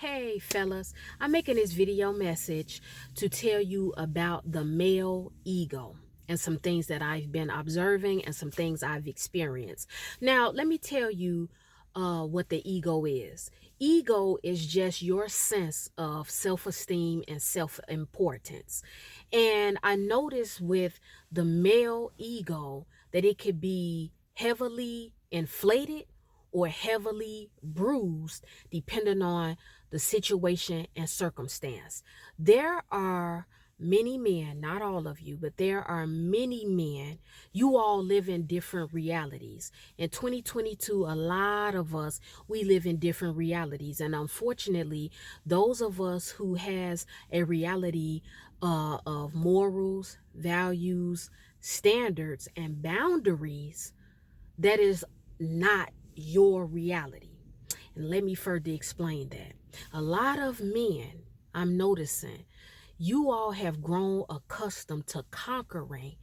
Hey fellas, I'm making this video message to tell you about the male ego and some things that I've been observing and some things I've experienced. Now, let me tell you what the ego is. Ego is just your sense of self-esteem and self-importance. And I noticed with the male ego that it could be heavily inflated or heavily bruised depending on the situation and circumstance. There are many men, not all of you, but there are many men. You all live in different realities. In 2022, a lot of us, we live in different realities. And unfortunately, those of us who has a reality of morals, values, standards, and boundaries, that is not your reality. And let me further explain that. A lot of men, I'm noticing, you all have grown accustomed to conquering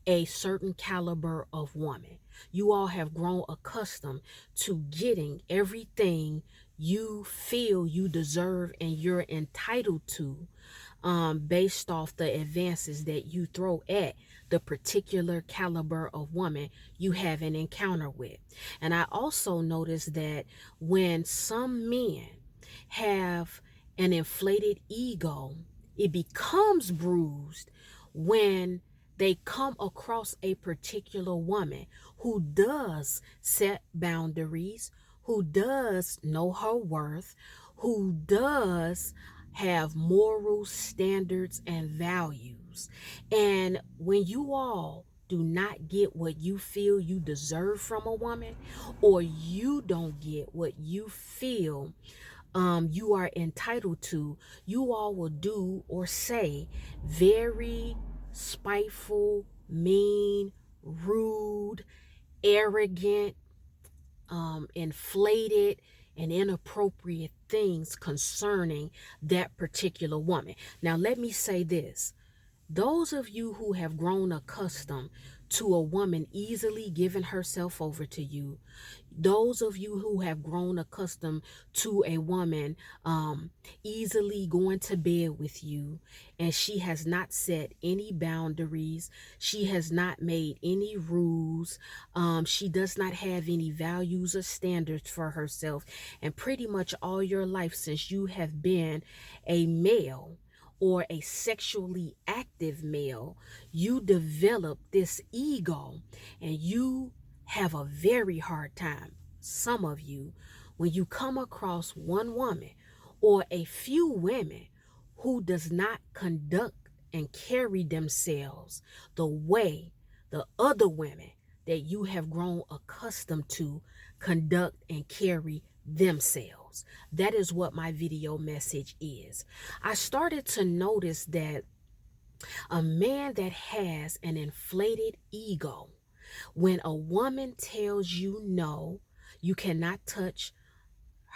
a certain caliber of woman. You all have grown accustomed to getting everything you feel you deserve and you're entitled to, based off the advances that you throw at the particular caliber of woman you have an encounter with. And I also noticed that when some men have an inflated ego, it becomes bruised when they come across a particular woman who does set boundaries, who does know her worth, who does have moral standards and values. And when you all do not get what you feel you deserve from a woman, or you don't get what you feel you are entitled to, you all will do or say very spiteful, mean, rude, arrogant, inflated, and inappropriate things concerning that particular woman. Now, let me say this. Those of you who have grown accustomed to a woman easily giving herself over to you, those of you who have grown accustomed to a woman easily going to bed with you, and she has not set any boundaries, she has not made any rules, she does not have any values or standards for herself, and pretty much all your life since you have been a male or a sexually active male, you develop this ego and you have a very hard time, some of you, when you come across one woman or a few women who does not conduct and carry themselves the way the other women that you have grown accustomed to conduct and carry themselves. That is what my video message is. I started to notice that a man that has an inflated ego, when a woman tells you no, you cannot touch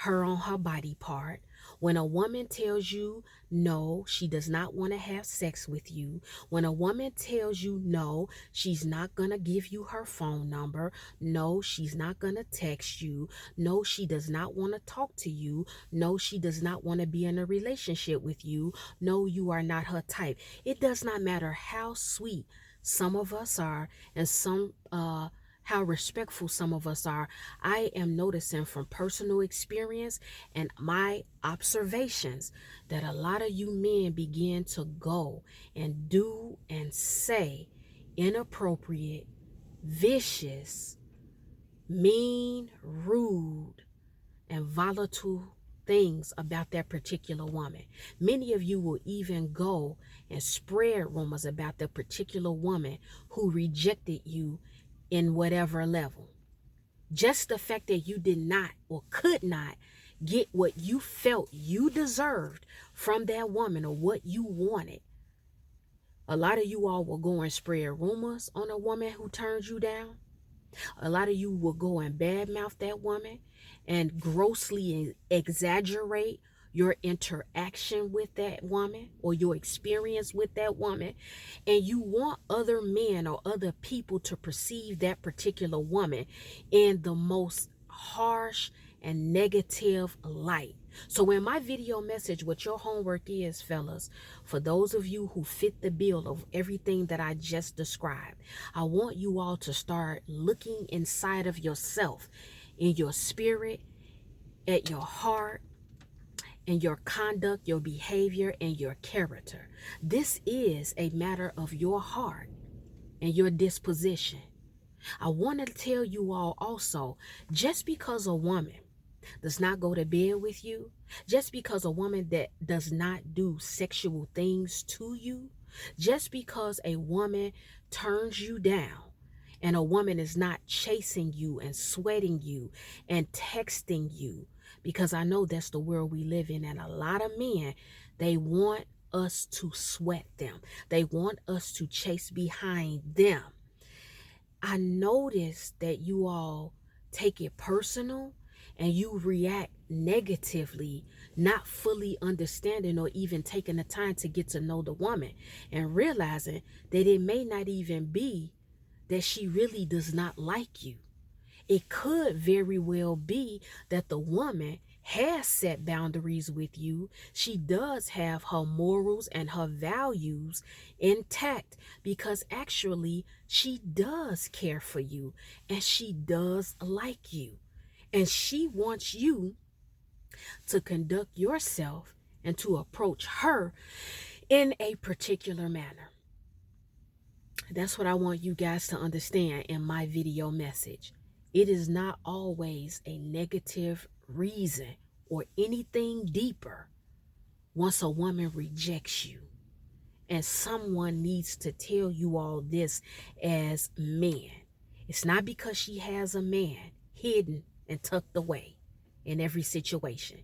her on her body part, when a woman tells you no, she does not want to have sex with you, when a woman tells you no, she's not going to give you her phone number, no, she's not going to text you, no, she does not want to talk to you, no, she does not want to be in a relationship with you, no, you are not her type. It does not matter how sweet some of us are and how respectful some of us are. I am noticing from personal experience and my observations that a lot of you men begin to go and do and say inappropriate, vicious, mean, rude, and volatile things about that particular woman. Many of you will even go and spread rumors about the particular woman who rejected you in whatever level. Just the fact that you did not or could not get what you felt you deserved from that woman or what you wanted. A lot of you all will go and spread rumors on a woman who turns you down. A lot of you will go and badmouth that woman and grossly exaggerate your interaction with that woman or your experience with that woman. And you want other men or other people to perceive that particular woman in the most harsh and negative light. So in my video message, what your homework is, fellas, for those of you who fit the bill of everything that I just described, I want you all to start looking inside of yourself, in your spirit, at your heart, and your conduct, your behavior, and your character. This is a matter of your heart and your disposition. I want to tell you all also, just because a woman does not go to bed with you, just because a woman that does not do sexual things to you, just because a woman turns you down, and a woman is not chasing you and sweating you and texting you, because I know that's the world we live in, and a lot of men, they want us to sweat them. They want us to chase behind them. I notice that you all take it personal and you react negatively, not fully understanding or even taking the time to get to know the woman and realizing that it may not even be that she really does not like you. It could very well be that the woman has set boundaries with you. She does have her morals and her values intact because actually she does care for you and she does like you. And she wants you to conduct yourself and to approach her in a particular manner. That's what I want you guys to understand in my video message. It is not always a negative reason or anything deeper once a woman rejects you. And someone needs to tell you all this as men. It's not because she has a man hidden and tucked away in every situation.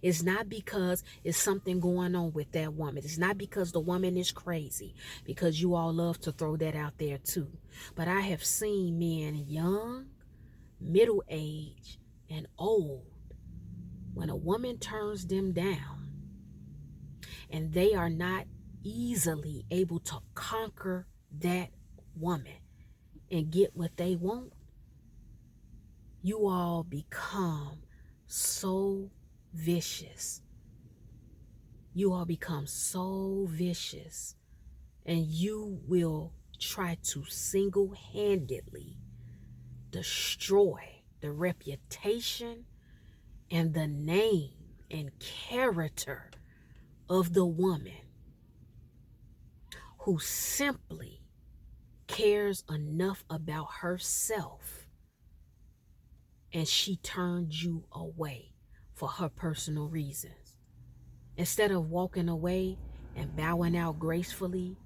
It's not because it's something going on with that woman. It's not because the woman is crazy, because you all love to throw that out there too. But I have seen men young, middle age, and old, when a woman turns them down and they are not easily able to conquer that woman and get what they want, you all become so vicious. You all become so vicious, and you will try to single-handedly destroy the reputation and the name and character of the woman who simply cares enough about herself and she turned you away for her personal reasons. Instead of walking away and bowing out gracefully,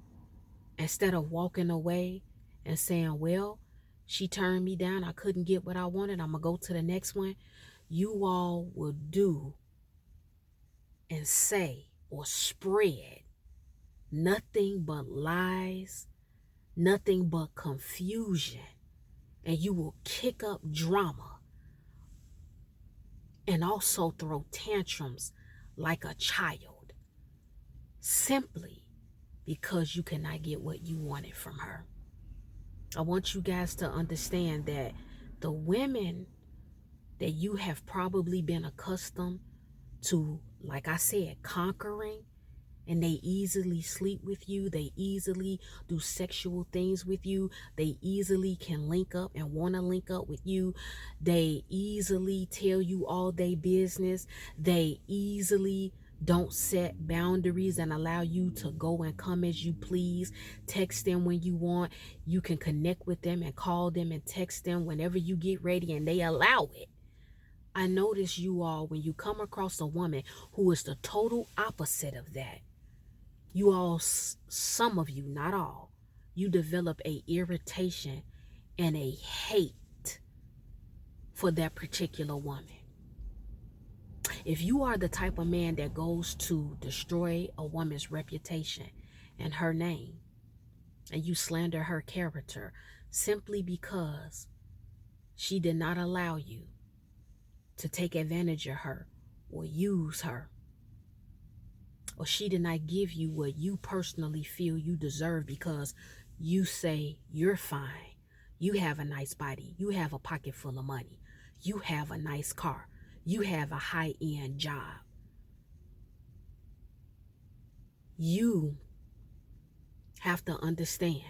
instead of walking away and saying, well, she turned me down, I couldn't get what I wanted, I'm gonna go to the next one, you all will do and say or spread nothing but lies, nothing but confusion, and you will kick up drama and also throw tantrums like a child, simply because you cannot get what you wanted from her. I want you guys to understand that the women that you have probably been accustomed to, like I said, conquering, and they easily sleep with you, they easily do sexual things with you, they easily can link up and want to link up with you, they easily tell you all their business, they easily don't set boundaries and allow you to go and come as you please, text them when you want, you can connect with them and call them and text them whenever you get ready, and they allow it. I notice you all, when you come across a woman who is the total opposite of that, you all, some of you, not all, you develop a irritation and a hate for that particular woman. If you are the type of man that goes to destroy a woman's reputation and her name, and you slander her character simply because she did not allow you to take advantage of her or use her, or she did not give you what you personally feel you deserve because you say you're fine, you have a nice body, you have a pocket full of money, you have a nice car, You have a high-end job. You have to understand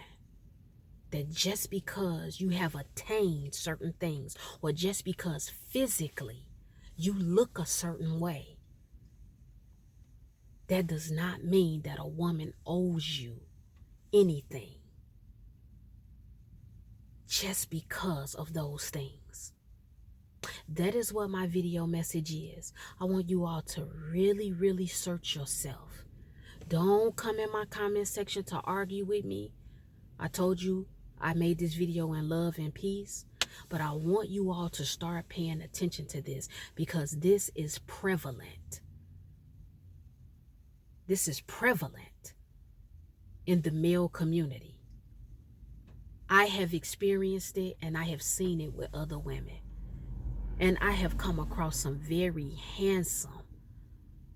that just because you have attained certain things, or just because physically you look a certain way, that does not mean that a woman owes you anything just because of those things. That is what my video message is. I want you all to really, really search yourself. Don't come in my comment section to argue with me. I told you I made this video in love and peace, but I want you all to start paying attention to this, because this is prevalent. This is prevalent in the male community. I have experienced it, and I have seen it with other women. And I have come across some very handsome,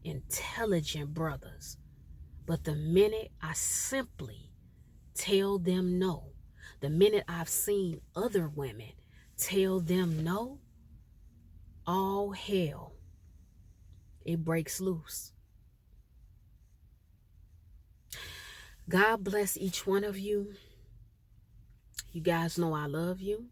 intelligent brothers. But the minute I simply tell them no, the minute I've seen other women tell them no, all hell, it breaks loose. God bless each one of you. You guys know I love you.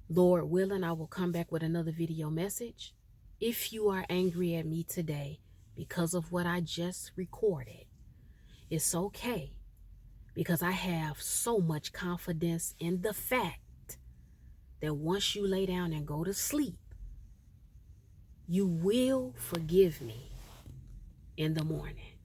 Lord willing, I will come back with another video message. If you are angry at me today because of what I just recorded, it's okay, because I have so much confidence in the fact that once you lay down and go to sleep, you will forgive me in the morning.